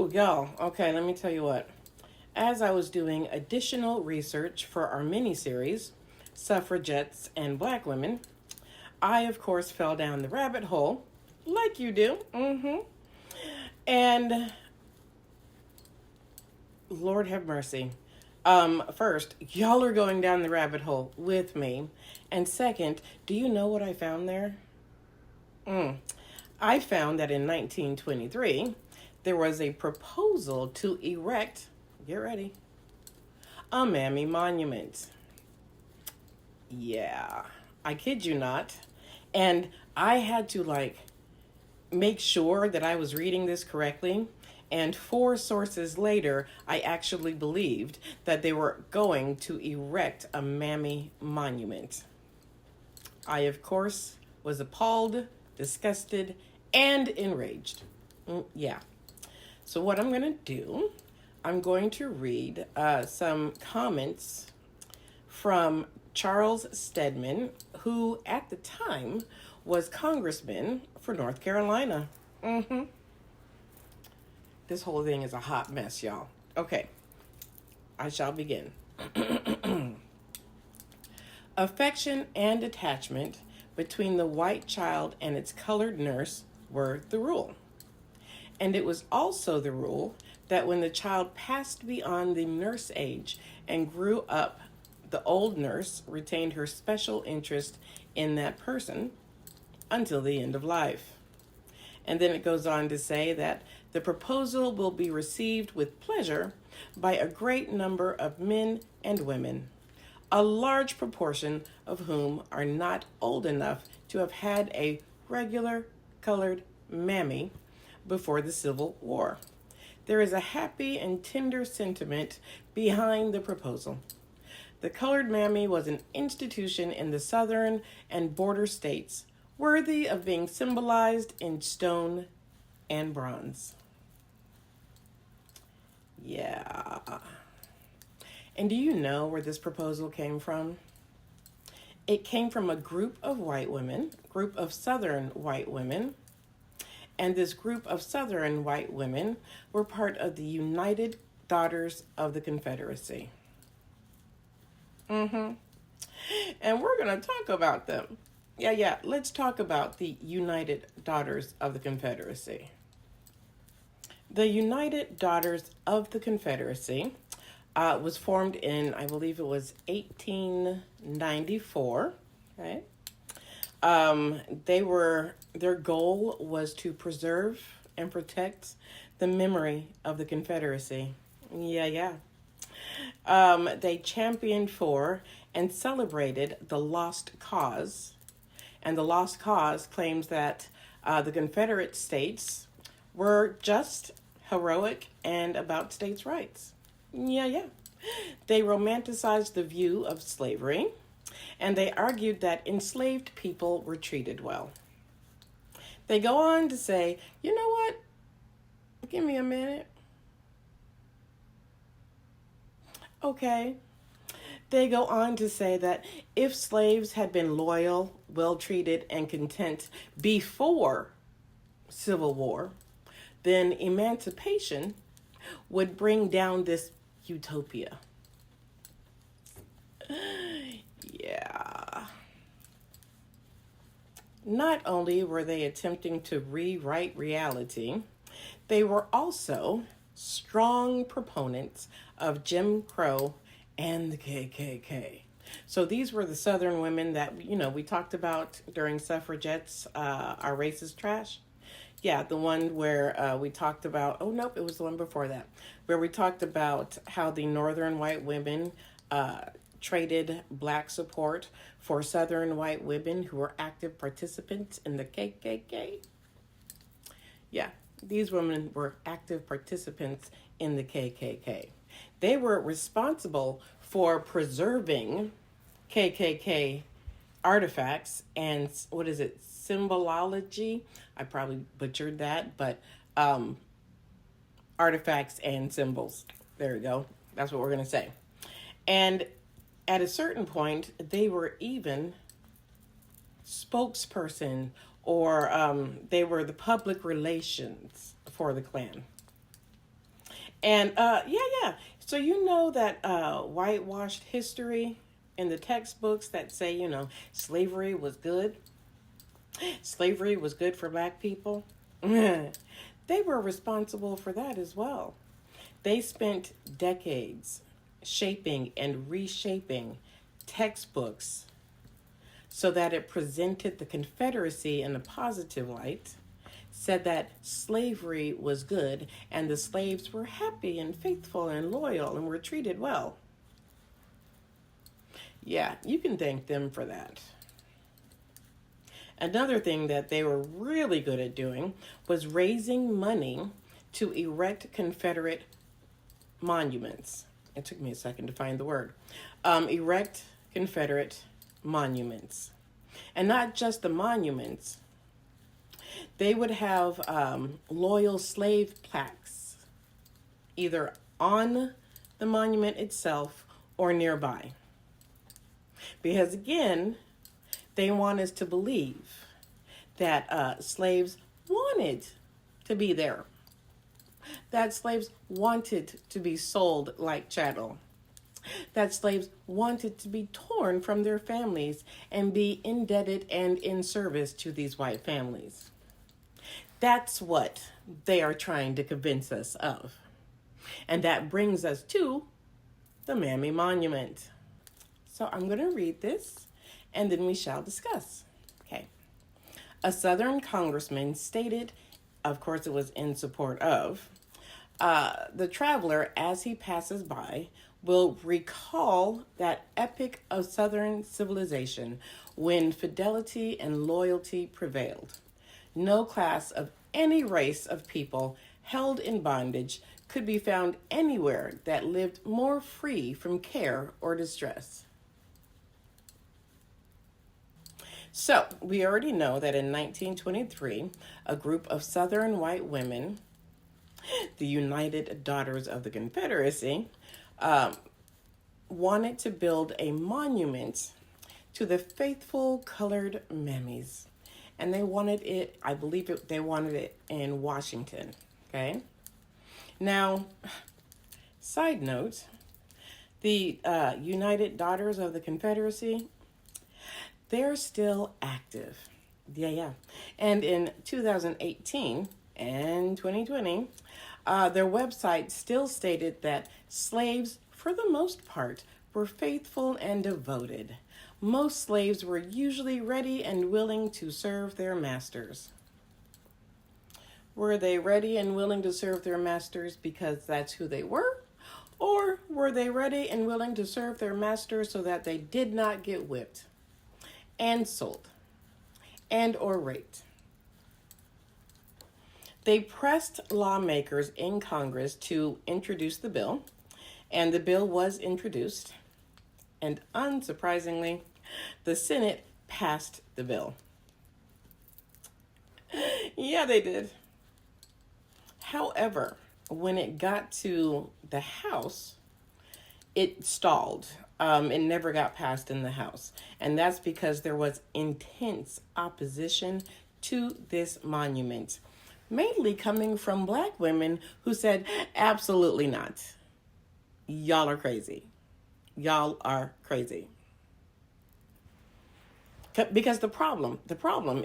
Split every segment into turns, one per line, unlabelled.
Ooh, y'all. Okay, let me tell you what. As I was doing additional research for our mini-series, Suffragettes and Black Women, I, of course, fell down the rabbit hole, like you do. And Lord have mercy. First, y'all are going down the rabbit hole with me. And second, do you know what I found there? I found that in 1923, there was a proposal to erect, get ready, a Mammy Monument. Yeah, I kid you not. And I had to make sure that I was reading this correctly. And 4 sources later, I actually believed that they were going to erect a Mammy Monument. I, of course, was appalled, disgusted, and enraged. Yeah. So what I'm going to do, I'm going to read some comments from Charles Stedman, who at the time was congressman for North Carolina. This whole thing is a hot mess, y'all. Okay, I shall begin. Affection and attachment between the white child and its colored nurse were the rule. And it was also the rule that when the child passed beyond the nurse age and grew up, the old nurse retained her special interest in that person until the end of life. And then it goes on to say that the proposal will be received with pleasure by a great number of men and women, a large proportion of whom are not old enough to have had a regular colored mammy before the Civil War. There is a happy and tender sentiment behind the proposal. The colored mammy was an institution in the southern and border states worthy of being symbolized in stone and bronze. Yeah. And do you know where this proposal came from? It came from a group of white women, group of southern white women, and this group of southern white women were part of the United Daughters of the Confederacy. And we're going to talk about them. Yeah, let's talk about the United Daughters of the Confederacy. The United Daughters of the Confederacy was formed in, I believe it was 1894. Okay. Their goal was to preserve and protect the memory of the Confederacy. Yeah. They championed for and celebrated the Lost Cause. And the Lost Cause claims that the Confederate States were just, heroic, and about states' rights. Yeah. They romanticized the view of slavery, and they argued that enslaved people were treated well. They go on to say, you know what? Give me a minute. Okay. They go on to say that if slaves had been loyal, well-treated, and content before Civil War, then emancipation would bring down this utopia. Yeah. Not only were they attempting to rewrite reality, they were also strong proponents of Jim Crow and the KKK. So these were the Southern women that, we talked about during Suffragettes, Our Race is Trash. Yeah, the one where we talked about, oh, nope, it was the one before that, where we talked about how the Northern white women traded Black support for Southern white women who were active participants in the KKK. Yeah, these women were active participants in the KKK. They were responsible for preserving KKK artifacts and, symbolology. I probably butchered that, but artifacts and symbols. There we go. That's what we're going to say. And at a certain point, they were even spokesperson, or they were the public relations for the Klan. And yeah. So you know that whitewashed history in the textbooks that say, slavery was good. Slavery was good for black people. They were responsible for that as well. They spent decades shaping and reshaping textbooks so that it presented the Confederacy in a positive light, said that slavery was good and the slaves were happy and faithful and loyal and were treated well. Yeah, you can thank them for that. Another thing that they were really good at doing was raising money to erect Confederate monuments. It took me a second to find the word. Erect Confederate monuments. And not just the monuments. They would have loyal slave plaques, either on the monument itself or nearby. Because again, they want us to believe that slaves wanted to be there, that slaves wanted to be sold like chattel, that slaves wanted to be torn from their families and be indebted and in service to these white families. That's what they are trying to convince us of. And that brings us to the Mammy Monument. So I'm going to read this and then we shall discuss. Okay. A Southern congressman stated, of course it was in support of, the traveler as he passes by will recall that epic of Southern civilization when fidelity and loyalty prevailed. No class of any race of people held in bondage could be found anywhere that lived more free from care or distress. So, we already know that in 1923, a group of Southern white women, the United Daughters of the Confederacy, wanted to build a monument to the faithful colored mammies. And they wanted it, I believe they wanted it in Washington, okay? Now, side note, the United Daughters of the Confederacy, they're still active. Yeah. And in 2018 and 2020, their website still stated that slaves, for the most part, were faithful and devoted. Most slaves were usually ready and willing to serve their masters. Were they ready and willing to serve their masters because that's who they were? Or were they ready and willing to serve their masters so that they did not get whipped and sold and or raped? They pressed lawmakers in Congress to introduce the bill, and the bill was introduced. And unsurprisingly, the Senate passed the bill. Yeah, they did. However, when it got to the House, it stalled. It never got passed in the House. And that's because there was intense opposition to this monument, mainly coming from black women who said, absolutely not. Y'all are crazy. Y'all are crazy. Because the problem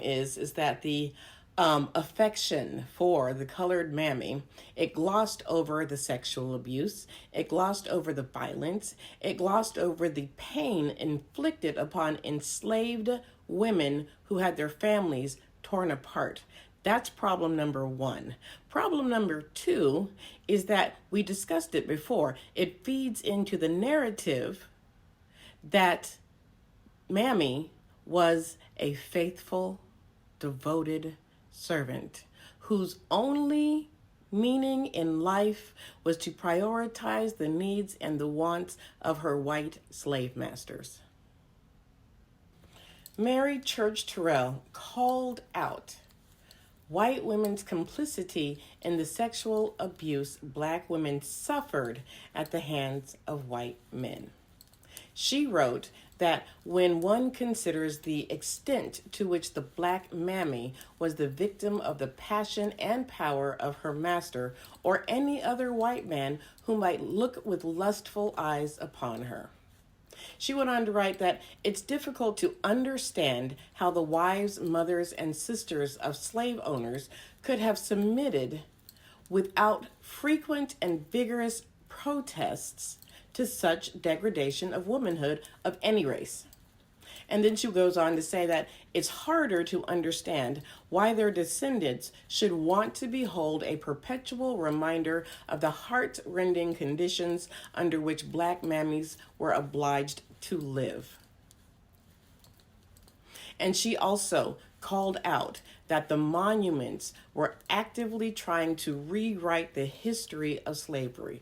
is that the affection for the colored mammy, it glossed over the sexual abuse, it glossed over the violence, it glossed over the pain inflicted upon enslaved women who had their families torn apart. That's problem number one. Problem number two is that we discussed it before. It feeds into the narrative that Mammy was a faithful, devoted servant whose only meaning in life was to prioritize the needs and the wants of her white slave masters. Mary Church Terrell called out white women's complicity in the sexual abuse black women suffered at the hands of white men. She wrote that when one considers the extent to which the black Mammy was the victim of the passion and power of her master or any other white man who might look with lustful eyes upon her. She went on to write that it's difficult to understand how the wives, mothers, and sisters of slave owners could have submitted without frequent and vigorous protests to such degradation of womanhood of any race. And then she goes on to say that it's harder to understand why their descendants should want to behold a perpetual reminder of the heart-rending conditions under which black mammies were obliged to live. And she also called out that the monuments were actively trying to rewrite the history of slavery.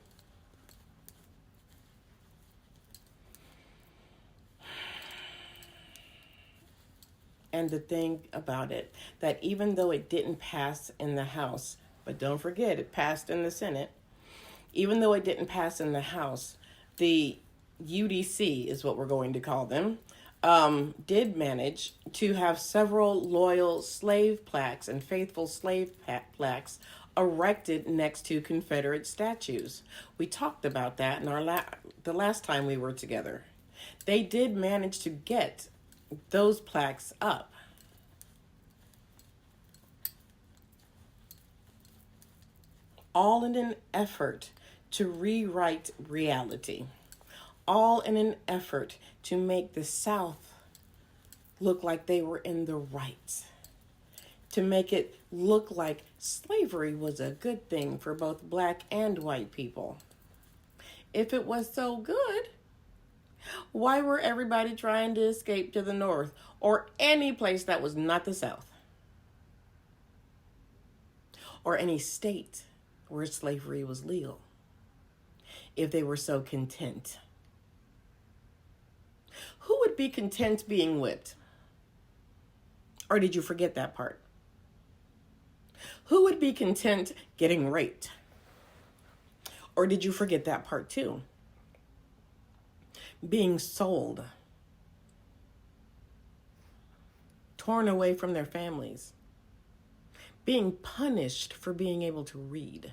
And the thing about it, that even though it didn't pass in the House, but don't forget it passed in the Senate, even though it didn't pass in the House, the UDC is what we're going to call them, did manage to have several loyal slave plaques and faithful slave plaques erected next to Confederate statues. We talked about that in the last time we were together. They did manage to get those plaques up. All in an effort to rewrite reality. All in an effort to make the South look like they were in the right. To make it look like slavery was a good thing for both black and white people. If it was so good, why were everybody trying to escape to the North or any place that was not the South? Or any state where slavery was legal, if they were so content? Who would be content being whipped? Or did you forget that part? Who would be content getting raped? Or did you forget that part too? Being sold, torn away from their families, being punished for being able to read,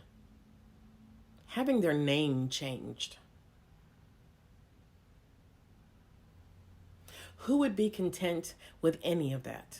having their name changed. Who would be content with any of that?